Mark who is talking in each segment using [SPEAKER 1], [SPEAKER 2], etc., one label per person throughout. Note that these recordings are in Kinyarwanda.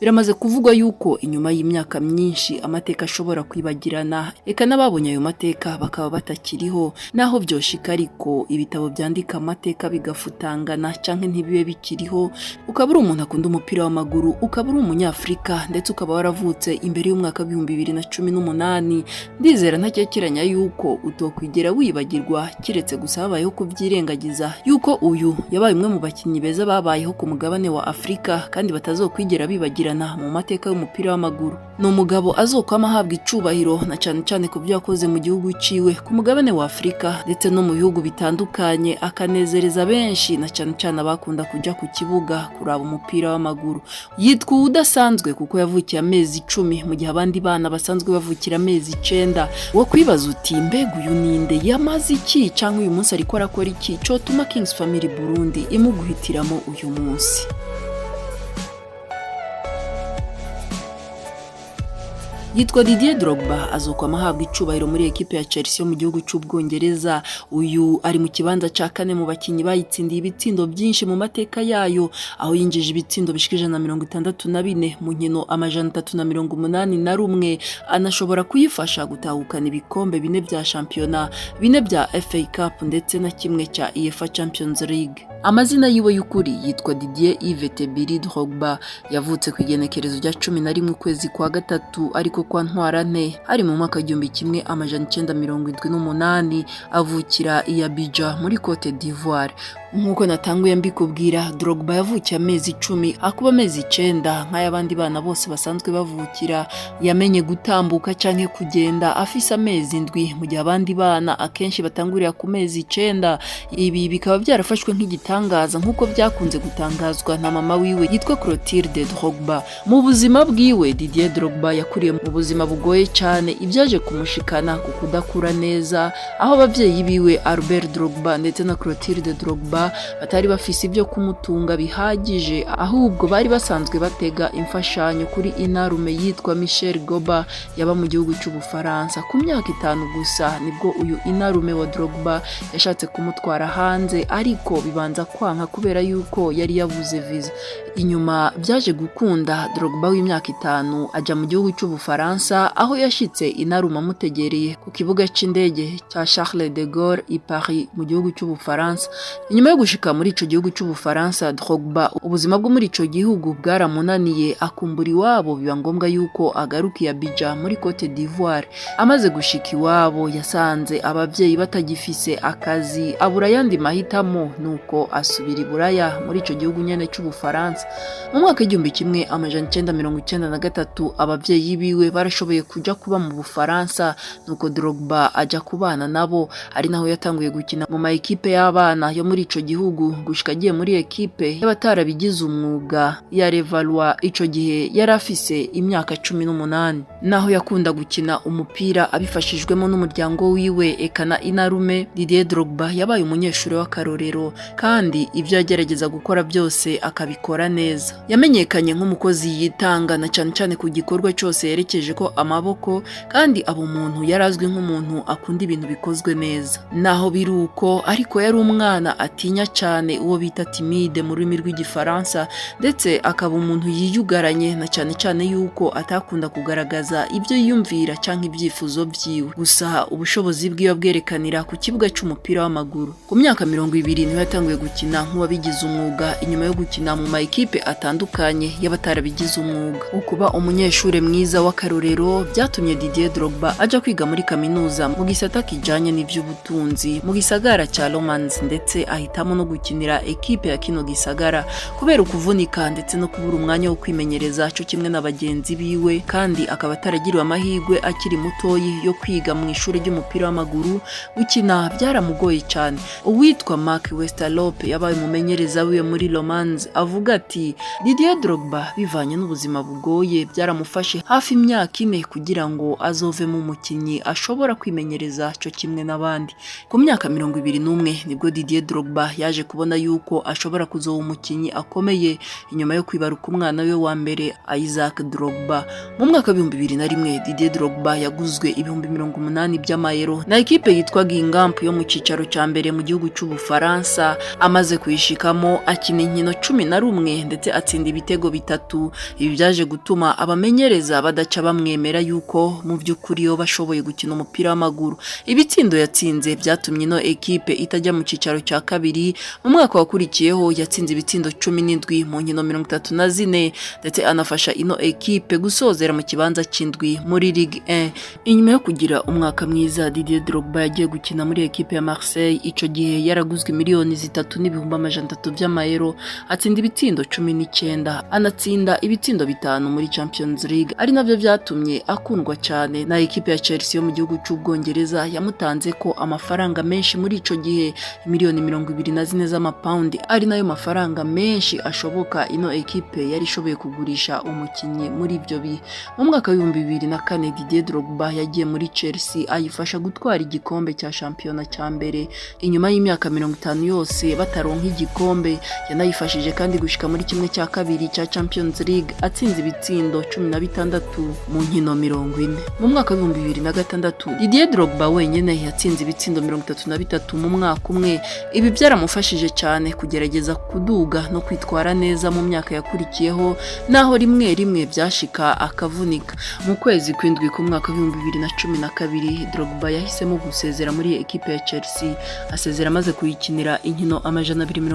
[SPEAKER 1] Biramaze kuvugwa yuko inyuma y'imyaka myinshi amateka ashobora kwibagirana, eka n'ababonye ayo mateka bakaba batakiriho, naho byoshika ariko ibitabo byandika amateka bigafutangana canke ntibibe bikiriho, ukaba uri umuntu akunda umupira w'amaguru, ukaba uri umunyafrika ndetse ukaba waravutse imbere y'umwaka 2018, ndizera ntakekeranya yuko utokwigera wibagirwa kiretse gusa habayeho kubyirengagiza yuko uyu yabaye umwe mu bakinyi beza babayeho ku mugabane wa Afrika kandi batazokwigera bibagirana mu mateka y'umupira w'amaguru. Ni umugabo azokwama ahabwa icubahiro na cane ku byo yakoze mu gihugu ciwe ku mugabane wa Afrika ndetse no mu bihugu bitandukanye, akanezereza benshi na cane abakunda kuja ku kibuga kuraba umupira w'amaguru. Yitwa udasanzwe kuko yavukiye amezi 10 mu gihe abandi bana basanzwe bavukira amezi 9. Wo kwibaza uti mbega uyu ninde, yamaze iki canke uyu munsi ariko arakora iki cotuma Kings Family Burundi imuguhitiramo uyu munsi? Yitwa Didier Drogba, azokwama ahabwa icubahiro muri ekipe ya Chelsea yo mu gihugu c'Ubwongereza. Uyu ari mu kibanza ca 4 mu bakinyi bayitsindiye ibitsindo byinshi mu mateka yayo, aho yinjije ibitsindo bishikije na 64 mu nkino 381, anashobora kuyifasha gutahukana ibikombe 4 bya shampiyona, 4 bya FA Cup ndetse na kimwe ca UEFA Champions League. Amazina yiwe y'ukuri yitwa Didier Yves Tebiri Drogba, yavutse ku igenekerezo rya 11 ukwezi kwa gatatu ariko kwa Ntwarante ari mu mwaka 1978, avukira i Abidjan muri Cote d'Ivoire. Nkuko natanguye mbikubwira, Drogba yavukiye amezi 10 akuba amezi 9 nk'ayabandi bana bose basanzwe bavukira. Yamenye gutambuka canke kugenda afise amezi 7 mu gihe abandi bana akenshi batangurira ku mezi 9. Ibi bikaba byarafashwe nk'igitangaza nkuko byakunze gutangazwa na mama wiwe yitwa Clotilde Drogba. Mu buzima bwiwe Didier Drogba yakuriye mu buzima bugoye cyane, ibyaje kumushikana ku kudakura neza, aho abavyeyi biwe Albert Drogba ndetse na Clotilde Drogba batari bafise ibyo kumutunga bihagije, ahubwo bari basanzwe batega imfashanyo kuri inarume yitwa Michel Goba yaba mu gihugu c'Ubufaransa. Ku myaka 5 gusa nibwo uyu inarume wa Drogba yashatse kumutwara hanze, ariko bibanza kwanka kubera yuko yari yavuze visa. Inyuma byaje gukunda, Drogba w'imyaka 5 aja mu gihugu c'Ubufaransa, aho yashitse inarume amutegereye ku kibuga c'indege ca Charles de Gaulle i Paris mu gihugu c'Ubufaransa. Inyuma yo gushika muri ico gihugu c'Ubufaransa, Drogba ubuzima bwo muri ico gihugu bwaramunaniye, akumbura iwabo, biba ngombwa yuko agarukiye Abidjan muri Cote d'Ivoire. Amaze gushika iwabo yasanze abavyeyi batagifise akazi, abura yandi mahitamo, nuko asubira i Buraya muri ico gihugu nyene c'Ubufaransa. Mu mwaka 1993 abavyeyi biwe barashoboye kuja kuba mu Bufaransa, nuko Drogba aja kubana nabo, ari naho yatanguye gukina mu ma ekipe y'abana yo muri ico gihugu gushika agiye muri ekipe y'abatarabigize umwuga ya Levallois. Ico gihe yari afise imyaka 18, naho yakunda gukina umupira abifashijwemo n'umuryango wiwe eka na inarume. Didier Drogba yabaye umunyeshuri w'akarorero kandi ibyo yagerageza gukora byose akabikora neza. Yamenyekanye nk'umukozi yitanga na cane ku gikorwa cyose yerekeje ko amaboko, kandi abo umuntu yarazwi nk'umuntu akunda ibintu bikozwe neza. Naho biruko ariko yari umwana atinya cyane, uwo bita timide mu rurimi rw'igifaransa, ndetse akaba umuntu yiyugaranye na cyane yuko atakunda kugaragaza ibyo yiyumvira canke ibyifuzo byiwe. Gusa ubushobozi bwiwe bwerekanira ku kibuga c'umupira w'amaguru. Ku myaka 20 niho yatanguye gukina nk'uwabigize umwuga, inyuma yo gukina mu ma ekipe atandukanye y'abatarabigize umwuga. Ukuba umunyeshure mwiza w'akarorero byatumye Didier Drogba aja kwiga muri kaminuza mu gisata kijanye n'ivy'ubutunzi mu gisagara ca Lomans, ndetse ahitamo no gukinira ekipe ya kino gisagara kubera ukuvunika ndetse no kubura umwanya wo kwimenyereza cyo kimwe na bagenzi biwe, kandi akaba ataragiriwe amahirwe akiri mutoyi yo kwiga mu ishuri ry'umupira w'amaguru. Gukina byaramugoye cyane. Uwitwa Mark Westerlope yabaye umumenyereza wiwe muri Lomans avuga ati Didier Drogba bivanye n'ubuzima bugoye byaramufashe hafi imyaka 4 kugira ngo azovemo umukinyi ashobora kwimenyereza cyo kimwe n'abandi. Ku myaka 21 nibwo Didier Drogba Drogba yaje kubona yuko ashobora kuzoba umukinyi akomeye inyuma yo kwibaruka umwana we wa mbere Isaac Drogba. Mu mwaka wa 2001 Didier Drogba yaguzwe ibihumbi 80 by'amayero na ekipe yitwa Guingamp yo mu cicaro ca mbere mu gihugu c'Ubufaransa. Amaze kuyishikamo akina inkino 11 ndetse atsinda ibitego bitatu. Ibi byaje gutuma abamenyereza badaca bamwemera yuko mu by'ukuri yo bashoboye gukina umupira w'amaguru. Ibitsindo yatsinze byatumye ino ekipe itajya mu cicaro cya kabiri. Mu mwaka wakurikiyeho yatsinze ibitsindo 17 mu nkino 34 ndetse anafasha ino ekipe gusozera mu kibanza c'indwi muri Ligue 1. Inyuma yo kugira umwaka mwiza, Didier Drogba yagiye gukina muri ekipe ya Marseille. Ico gihe yaraguzwe miliyoni 3,300 by'amayero, atsinda ibitsindo 19, anatsinda ibitsindo 5 muri Champions League, ari navyo byatumye akundwa cyane na ekipe ya Chelsea yo mu gihugu c'Ubwongereza. Yamutanze ko amafaranga menshi muri ico gihe, miliyoni 24 z'amapaundi, ari nayo mafaranga menshi ashoboka ino ekipe yari ishoboye kugurisha umukinyi muri ibyo bihe. Mu mwaka wa 2004 Didier Drogba yagiye muri Chelsea ayifasha gutwara igikombe cya shampiyona cya mbere. Inyuma y'imyaka 50 yose bataronka igikombe, yanayifashije kandi gushika muri kimwe cya kabiri cya Champions League atsinze ibitsindo 16 mu nkino 40. Mu mwaka wa 2006 Didier Drogba wenyene yatsinze ibitsindo 33 mu mwaka umwe. Ibi byaramufashije cyane kugerageza kuduga no kwitwara neza mu myaka yakurikiyeho, naho rimwe rimwe byashika akavunika. Mu kwezi kw'indwi ku mwaka wa 2012 Drogba yahisemo gusezera muri ekipe ya Chelsea. Asezera amaze kuyikinira inkino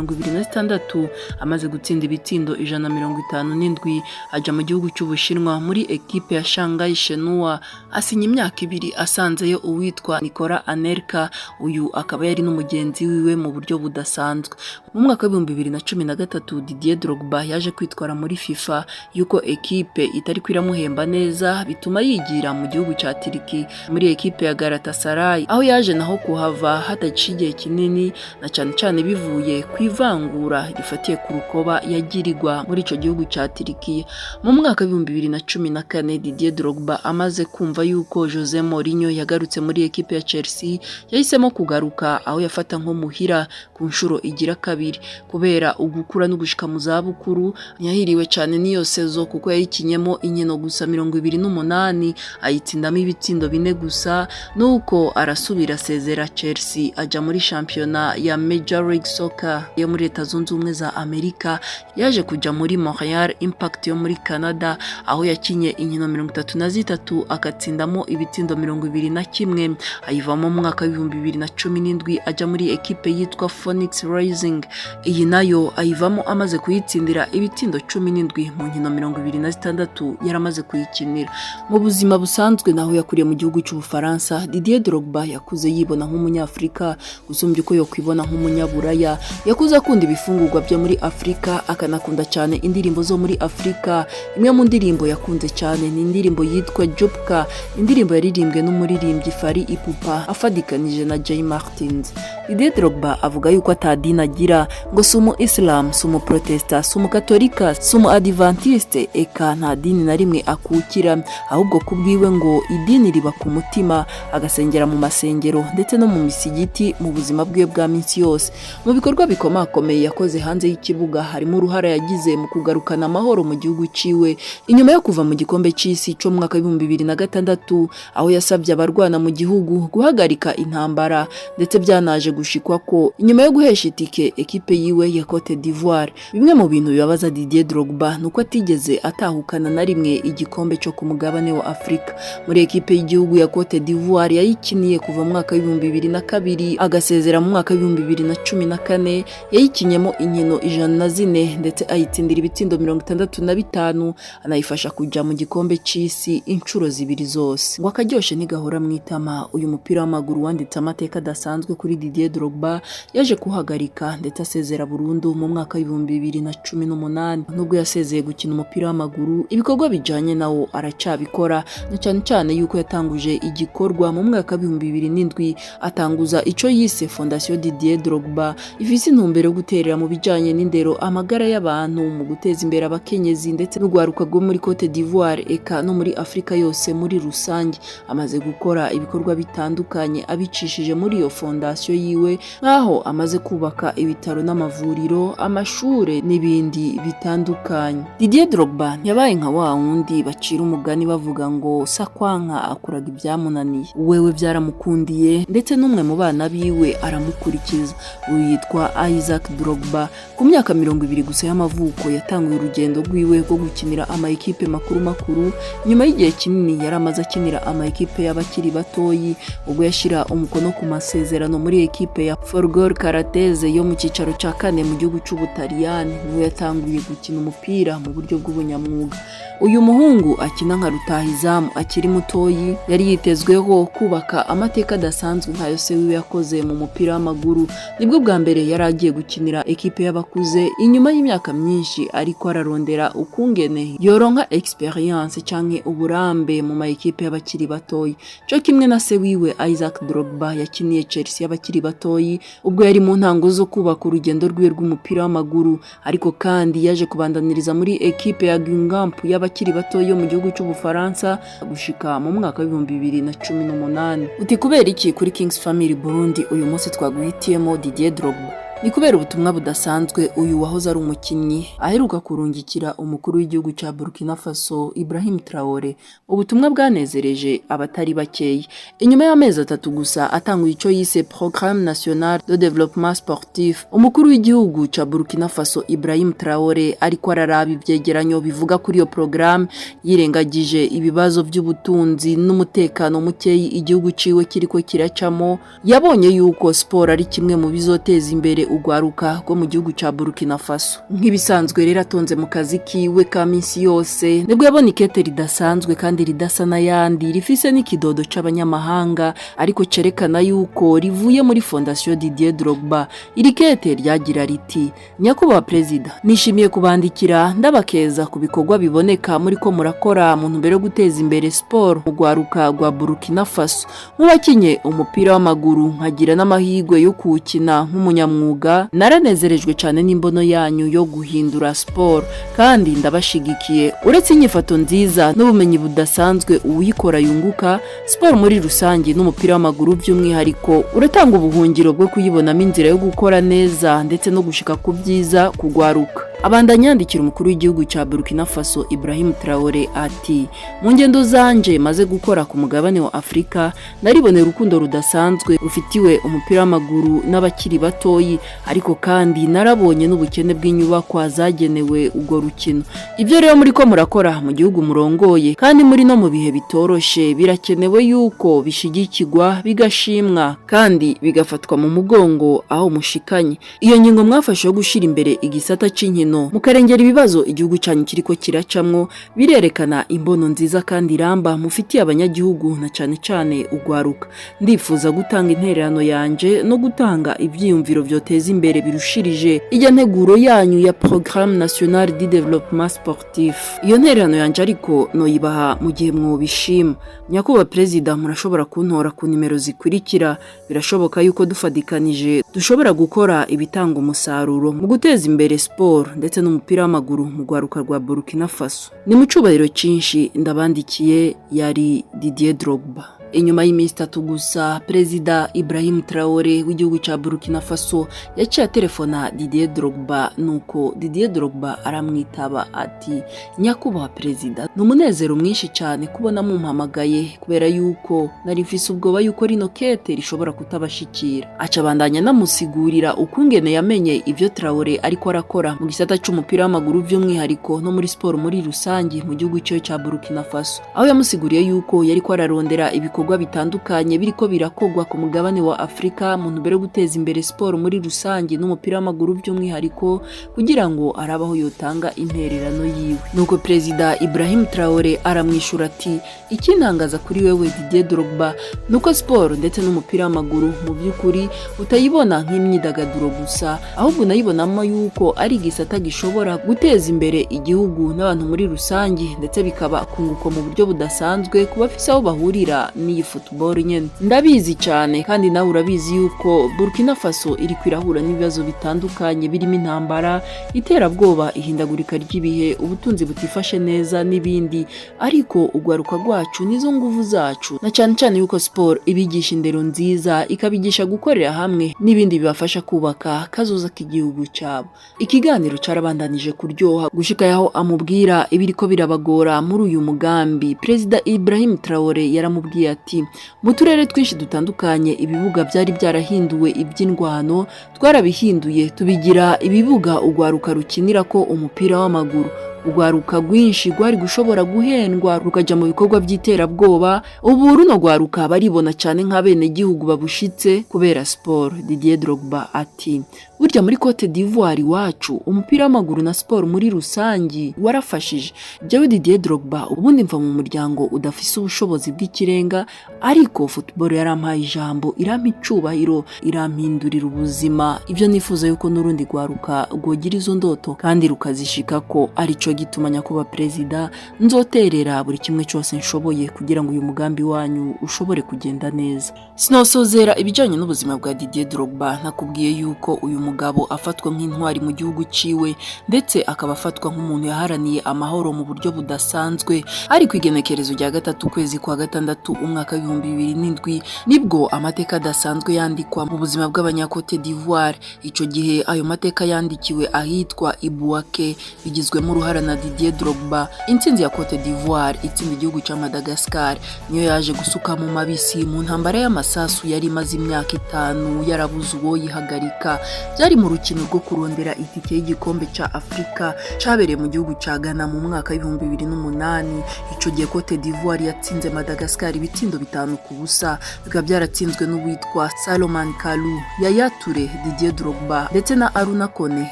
[SPEAKER 1] 226, amaze gutsinda ibitsindo 157. Aja mu gihugu cy'Ubushinwa muri ekipe ya Shanghai Shenhua, asinya imyaka 2 asanzeyo uwitwa Nicolas Anelka. Uyu akaba yari n'umugenzi wiwe mu buryo budasanzwe. Mu mwaka wa 2013 Didier Drogba yaje kwitwara muri FIFA yuko ekipe itari kwiramuhemba neza, bituma yigira mu gihugu cya Turki muri ekipe ya Galatasaray, aho yaje naho kuhava hataciye kinini, na cyane cyane bivuye kwivangura rifatiye ku rukoba yagirirwa muri ico gihugu cya Turki. Mu mwaka wa 2014 Didier Drogba amaze kumva yuko Jose Mourinho yagarutse muri ekipe ya Chelsea, yahisemo kugaruka aho yafata nko muhira ku nshuro igira kabiri. Kubera ugukura no gushika mu zabukuru, yahiriwe cyane niyo sezo kuko yayikinyemo inkino gusa 28, ayitsindamo ibitsindo 4 gusa, nuko arasubira sezera Chelsea aja muri shampiyona ya Major League Soccer yo muri Leta Zunze Ubumwe za Amerika. Yaje kuja muri Montreal Impact yo muri Canada, aho yakinye inkino 33 akatsindamo ibitsindo 21. Ayivamo mu mwaka wa 2017 aja muri ekipe yitwa Phoenix Rising. Iyi nayo ayivamo amaze kuyitsindira ibitsindo 17 mu nkino 26 yaramaze kuyikinira. Mu buzima busanzwe naho yakuriye mu gihugu cy'Ubufaransa, Didier Drogba yakuze yibona nk'umunyafrika gusumbya uko yo kwibona nk'umunyaburaya. Yakuze akunda ibifungurwa byo muri Afrika, akanakunda cyane indirimbo zo muri Afrika. Imwe mu ndirimbo yakunze cyane ni indirimbo yitwa Jupka, indirimbo yaririmbwe n'umuririmbyi Fally Ipupa afadikanije na Jay Martins. Didier Drogba avuga yuko atadina agira, ngo sumu Islam, sumu Protesta, sumu Katolika, sumu Adventiste, eka nta dini na rimwe akukira, ahubwo kubwiwe ngo idini riba ku mutima, agasengera mu masengero ndetse no mu misigiti mu buzima bwe bwa minsi yose. Mu bikorwa bikomakomeye yakoze hanze y'ikibuga harimo uruhara yagize mu kugarukana amahoro mu gihugu ciwe inyuma yo kuva mu gikombe c'isi cyo mu mwaka wa 2006, aho yasabye abarwana mu gihugu guhagarika intambara, ndetse byanaje gushikwa ko inyuma yo guhesha itike ekipe yiwe ya Cote d'Ivoire. Bimwe mu bintu bibabaza Didier Drogba nuko atigeze atahukana na rimwe igikombe cyo ku mugabane wa Afrika. Muri ekipe y'igihugu ya Cote d'Ivoire yayikiniye kuva mu mwaka wa 2002, agasezera mu mwaka wa 2014. Yayikinyemo inkino 104 ndetse ayitsindira ibitsindo 65, anayifasha kuja mu gikombe c'isi inshuro 2 zose. Ngo akaryoshe ntigahora mwitama. Uyu mupira w'amaguru wanditse amateka dasanzwe kuri Didier Drogba yaje kuhagarika ndetse asezera burundu mu mwaka wa 2018. Nubwo yasezeye gukina umupira w'amaguru, ibikorwa bijanye nawo aracabikora, na cyane cyane yuko yatanguje igikorwa mu mwaka wa 2007, atanguza ico yise Fondation Didier Drogba, ifise intumbero yo guterera mu bijanye n'indero, amagara y'abantu, mu guteza imbere abakenyezi ndetse n'ugwaruka rwo muri Cote d'Ivoire eka no muri Afrika yose muri rusange. Amaze gukora ibikorwa bitandukanye abicishije muri iyo fondation yiwe ciwe nkaho amaze kubaka ibitaro n'amavuriro, amashure n'ibindi bitandukanye. Didier Drogba ntiyabaye nka wa wundi bacira umugani bavuga ngo sakwanka akuraga ibyamunaniye. Wewe byaramukundiye ndetse n'umwe mu bana biwe aramukurikiza. Uyu yitwa Isaac Drogba ku myaka 20 gusa y'amavuko yatanguye urugendo rwiwe rwo gukinira ama ekipe makuru nyuma y'igihe kinini yari amaze akinira ama ekipe y'abakiri batoyi ubwo yashira umukono ku masezerano muri ekipe ya Folgore Karateze yo mu cicaro ca kane mu gihugu c'Ubutaliyani. Niwe yatanguye gukina umupira mu buryo bw'ubunyamwuga. Uyu muhungu akina nka rutahizamu akiri mutoyi, yari yitezweho kubaka amateka adasanzwe nkayo se wiwe yakoze mu mupira w'amaguru. Nibwo bwa mbere yari agiye gukinira ekipe y'abakuze inyuma y'imyaka myinshi, ariko ararondera ukungene yoronka experience canke uburambe mu ma ekipe y'abakiri batoyi. Cyo kimwe na se wiwe Isaac Drogba yakiniye Chelsea y'abakiri batoyi ubwo yari mu ntango zo kubaka urugendo rwiwe rw'umupira w'amaguru, ariko kandi yaje kubandaniriza muri ekipe ya Guingamp y'abakiri batoyi yo mu gihugu cy'Ubufaransa gushika mu mwaka wa 2018. Uti kubera iki kuri Kings Family Burundi uyu munsi twaguhitiyemo Didier Drogba? Ni kubera ubutumwa budasanzwe uyu wahoze ari umukinyi aheruka kurungikira umukuru w'igihugu ca Burkina Faso Ibrahim Traoré. Ubutumwa bwanezereje abatari bakeyi. Inyuma y'amezi 3 gusa atanguye ico yise Programme National de Développement Sportif, umukuru w'igihugu ca Burkina Faso Ibrahim Traoré ariko araraba ivyegeranyo bivuga kuri iyo programme, yirengagije ibibazo by'ubutunzi n'umutekano mukeyi igihugu ciwe kiriko kiracamo. Yabonye yuko sport ari kimwe mu bizoteza imbere ugwaruka rwo mu gihugu ca Burkina Faso. Nk'ibisanzwe rero atonze mu kazi kiwe ka minsi yose, nibwo yabona ikete ridasanzwe kandi ridasa n'ayandi rifise n'ikidodo c'abanyamahanga ariko cerekana yuko rivuye muri Fondation Didier Drogba. Iri kete ryagira riti: Nyakubahwa Perezida, nishimiye kubandikira ndabakeza ku bikorwa biboneka muri ko murakora mu ntumbero yo guteza imbere sport mu gwaruka rwa Burkina Faso. Mubakinye umupira w'amaguru nkagira n'amahirwe yo kuwukina nk'umunyamwuga, naranezerejwe cyane n'imbono yanyu yo guhindura sport kandi ndabashigikiye. Uretse inyifato nziza n'ubumenyi budasanzwe uwuyikora yunguka, sport muri rusangi n'umupira w'amaguru by'umwihariko uratanga ubuhungiro bwo kuyibonamo inzira yo gukora neza ndetse no gushika ku byiza kugwaruka. Abandanya yandikira umukuru w'igihugu ca Burkina Faso Ibrahim Traoré ati: mu ngendo zanje maze gukora ku mugabane wa Afrika naribonera urukundo rudasanzwe rufitiwe umupira w'amaguru n'abakiri batoyi, ariko kandi narabonye n'ubukene bw'inyubakwa zagenewe ubwo rukino. Ibyo rero muri ko murakora mu gihugu murongoye kandi muri no mu bihe bitoroshe, birakenewe yuko bishigikirwa bigashimwa kandi bigafatwa mu mugongo aho mushikanye. Iyo ngingo mwafashe yo gushira imbere igisata c'inkino mukarengera ibibazo igihugu cyanyu kiriko kiracamwo, birerekana imbono nziza kandi iramba mufitiye abanyagihugu na cyane ugwaruka. Ndifuza gutanga intererano yanje no gutanga ivyiyumviro vyoteza imbere birushirije ijya nteguro yanyu ya Programme National de Développement Sportif. Iyo ntererano yanje ariko noyibaha mu gihe mwobishima. Nyakubahwa Perezida, murashobora kuntora ku nimero zikurikira. Birashoboka yuko dufadikanije dushobora gukora ibitanga umusaruro mu guteza imbere sport ndetse n'umupira w'amaguru mu gwaruka rwa Burkina Faso. Ni mu cubahiro cinshi ndabandikiye, yari Didier Drogba. Inyuma y'iminsi 3 gusa Perezida Ibrahim Traoré w'igihugu ca Burkina Faso yaciye telefona Didier Drogba, nuko Didier Drogba aramwitaba ati: Nyakubahwa Perezida, n'umunezero mwinshi cyane kubona mumpamagaye kubera yuko nari mfise ubwoba yuko rino kete rishobora kutabashikira. Aca bandanya namusigurira ukungene yamenye ivyo Traoré ariko arakora mu gisata c'umupira w'amaguru by'umwihariko no muri sport muri rusangi mu gihugu cyo ca Burkina Faso, aho yamusiguriye yuko yari ko ararondera ibikorwa bitandukanye biriko birakogwa ku mugabane wa Afrika mu ntumbero yo guteza imbere sport muri rusangi n'umupira w'amaguru by'umwihariko kugira ngo arabaho yotanga intererano yiwe. Nuko Perezida Ibrahim Traoré aramwishura ati: ikintangaza kuri wewe Didier Drogba nuko sport ndetse n'umupira w'amaguru mu by'ukuri utayibona nk'imyidagaduro gusa, ahubwo nayibonamo yuko ari igisata gishobora guteza imbere igihugu n'abantu muri rusangi ndetse bikaba kunguko mu buryo budasanzwe kuba fise aho bahurira n'iyi football nyene. Ndabizi cyane kandi nawe urabizi yuko Burkina Faso iri kwirahura n'ibibazo bitandukanye birimo intambara, iterabwoba, ihindagurika ry'ibihe, ubutunzi butifashe neza n'ibindi, ariko ugwaruka rwacu nizo nguvu zacu, na cyane cyane yuko sport ibigisha indero nziza, ikabigisha gukorera hamwe n'ibindi bibafasha kubaka kazoza k'igihugu cyabo. Ikiganiro carabandanije kuryoha gushika yaho amubwira ibiriko birabagora muri uyu mugambi. Perezida Ibrahim Traoré yaramubwiye ati mu turere twinshi dutandukanye ibibuga byari byarahinduwe iby'indwano, twarabihinduye tubigira ibibuga ugwaruka rukinira ko umupira w'amaguru. Ugwaruka rwinshi rwari gushobora guhendwa rukaja mu bikorwa by'iterabwoba, ubu runo gwaruka baribona cyane nk'abene gihugu babushitse kubera sport. Didier Drogba ati burya muri Cote d'Ivoire wacu umupira w'amaguru na sport muri rusangi warafashije. Jewe Didier Drogba ubundi mva mu muryango udafise ubushobozi bw'ikirenga, ariko football yarampaye ijambo, irampa icubahiro, irampindurira ubuzima. Ivyo nifuza yuko n'urundi gwaruka rwogira izo ndoto kandi rukazishika ko arico gituma nyakuba perezida nzoterera buri kimwe cyose nshoboye kugira ngo uyu mugambi wanyu ushobore kugenda neza. Sinosozera ibijanye n'ubuzima bwa Didier Drogba nakubwiye yuko uyu mugabo afatwa nk'intwari mu gihugu ciwe, ndetse akaba afatwa nk'umuntu yaharaniye amahoro mu buryo budasanzwe. Ariko igenekerezo rya 3 kwezi kwa gatandatu umwaka 2007 nibwo amateka adasanzwe yandikwa mu buzima bw'abanyakote d'Ivoire. Ico gihe ayo mateka yandikiwe ahitwa Ibouaké, bigizwemo uruhara na Didier Drogba. Intsinzi ya Cote d'Ivoire itsinda igihugu cya Madagascar niyo yaje gusuka mu mabisi mu ntambara y'amasasu yari imaze imyaka 5 yarabuze uwo yihagarika. Byari mu rukino rwo kurondera itike y'igikombe cya Afrika cyabereye mu gihugu cya Ghana mu mwaka 2008. Ico gihe Cote d'Ivoire yatsinze Madagascar ibitsindo 5-0, bikaba byaratsinzwe n'uwitwa Salomon Kalou, Yaya Touré, Didier Drogba ndetse na Aruna Kone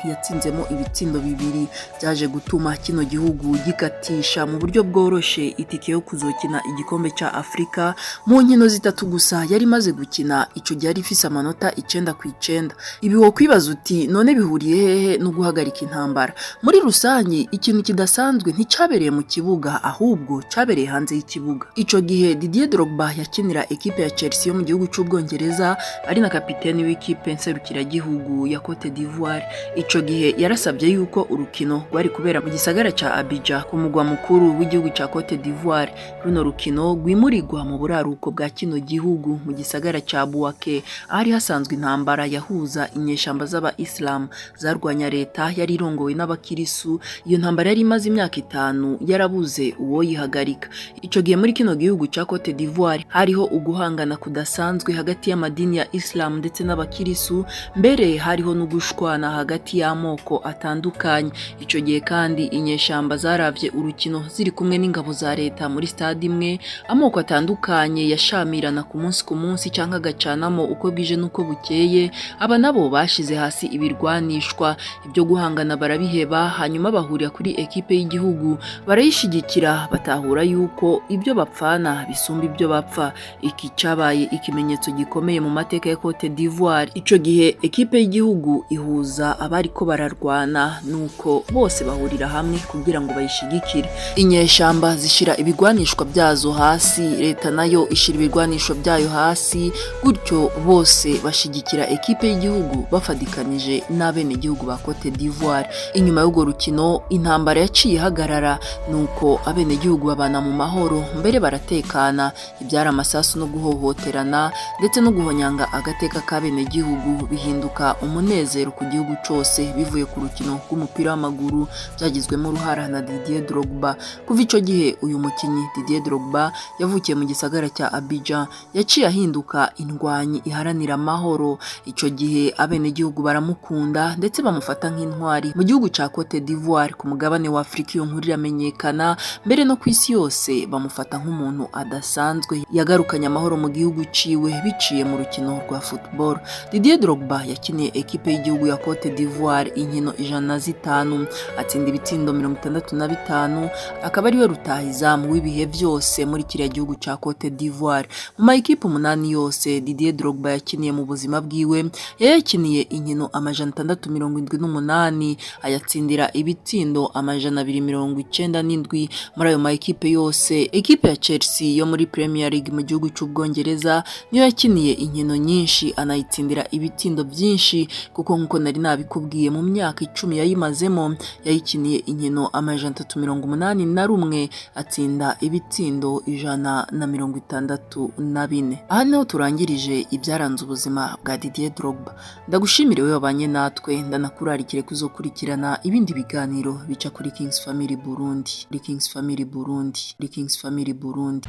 [SPEAKER 1] yatsinzemo ibitsindo 2, byaje gutuma kino gihugu gikatisha mu buryo bworoshe itike yo kuzokina igikombe cya Afrika mu nkino 3 gusa yari maze gukina. Ico gihe yari ifise amanota 9/9. Ibi wo kwibaza uti none bihuriye hehe no guhagarika intambara? Muri rusangi ikintu kidasanzwe nticabereye mu kibuga, ahubwo cabereye hanze y'ikibuga. Ico gihe Didier Drogba yakinira ekipe ya Chelsea yo mu gihugu cy'Ubwongereza, ari na kapiteni w'ikipe nserukira gihugu ya Cote d'Ivoire. Ico gihe yarasabye yuko urukino rwari kubera mu gisagara ca Abidjan ku mugwa mukuru w'igihugu ca Cote d'Ivoire. Runo rukino rwimurirwa mu buraruko bwa kino gihugu mu gisagara ca Bouaké, ahari hasanzwe intambara yahuza inyeshamba z'aba Islam zarwanya leta yari irongowe n'abakirisu. Iyo ntambara yari imaze imyaka 5 yarabuze uwo yihagarika. Ico gihe muri kino gihugu ca Cote d'Ivoire hariho uguhangana kudasanzwe hagati y'amadini ya Islam ndetse n'abakirisu, mbere hariho n'ugushwana hagati y'amoko atandukanye. Ico gihe kandi inyeshamba zaravye urukino ziri kumwe n'ingabo za leta muri stade imwe. Amoko atandukanye yashamirana ku munsi cyangwa gacanamo uko bwije nuko bukeye. Aba nabo bashize hasi ibirwanishwa, ibyo guhangana barabiheba, hanyuma bahurira kuri ekipe y'igihugu barayishigikira, batahura yuko ibyo bapfana bisumba ibyo bapfa. Iki cabaye ikimenyetso gikomeye mu mateka ya Cote d'Ivoire. Ico gihe ekipe y'igihugu ihuza abari ko bararwana, nuko bose bahurira hamwe kugira ngo bayishigikire. Inyeshamba zishira ibigwanishwa byazo hasi, leta nayo ishira ibigwanisho byayo hasi, gutyo bose bashigikira ekipe y'igihugu bafadikanije n'abene gihugu ba Cote d'Ivoire. Inyuma y'ugo rukino intambara yaciye hagarara, nuko abene gihugu babana mu mahoro, mbere baratekana. Ibyara amasasu no guhohoterana ndetse no guhonyanga agateka k'abene gihugu bihinduka umunezero ku gihugu cyose bivuye ku rukino rw'umupira w'amaguru byagizwemo uruhara na Didier Drogba. Kuva ico gihe uyu mukinyi Didier Drogba yavukiye mu gisagara cya Abidjan, yaciye ahinduka indwanyi iharanira amahoro. Ico gihe abene gihugu baramukunda ndetse bamufata nk'intwari mu gihugu cya Cote d'Ivoire. Ku mugabane wa Afrika iyo nkuru iramenyekana, mbere no ku isi yose bamufata nk'umuntu adasanzwe yagarukanye amahoro mu gihugu ciwe biciye mu rukino rwa football. Didier Drogba yakiniye ekipe y'igihugu ya Cote d'Ivoire inkino 105, atsinda ibitsindo ibitsindo 65, akaba ariwe rutahizamu w'ibihe byose muri kiriya gihugu ca Cote d'Ivoire. Mu mayikipe 8 yose Didier Drogba yakiniye mu buzima bwiwe, yayakiniye inkino 678, ayatsindira ibitsindo 297. Muri ayo mayikipe yose, ekipe ya Chelsea yo muri Premier League mu gihugu cy'Ubwongereza niyo yakiniye inkino nyinshi, anayitsindira ibitsindo byinshi, kuko nkuko nari nabikubwiye mu myaka 10 yayimazemo yayikiniye inkino 381, atsinda ibitsindo 164. Aha niho turangirije ibyaranze ubuzima bwa Didier Drogba. Ndagushimire wewe wabanye natwe, ndanakurarikire kuzokurikirana ibindi biganiro bica kuri Kings Family Burundi, kuri Kings Family Burundi, kuri Kings Family Burundi.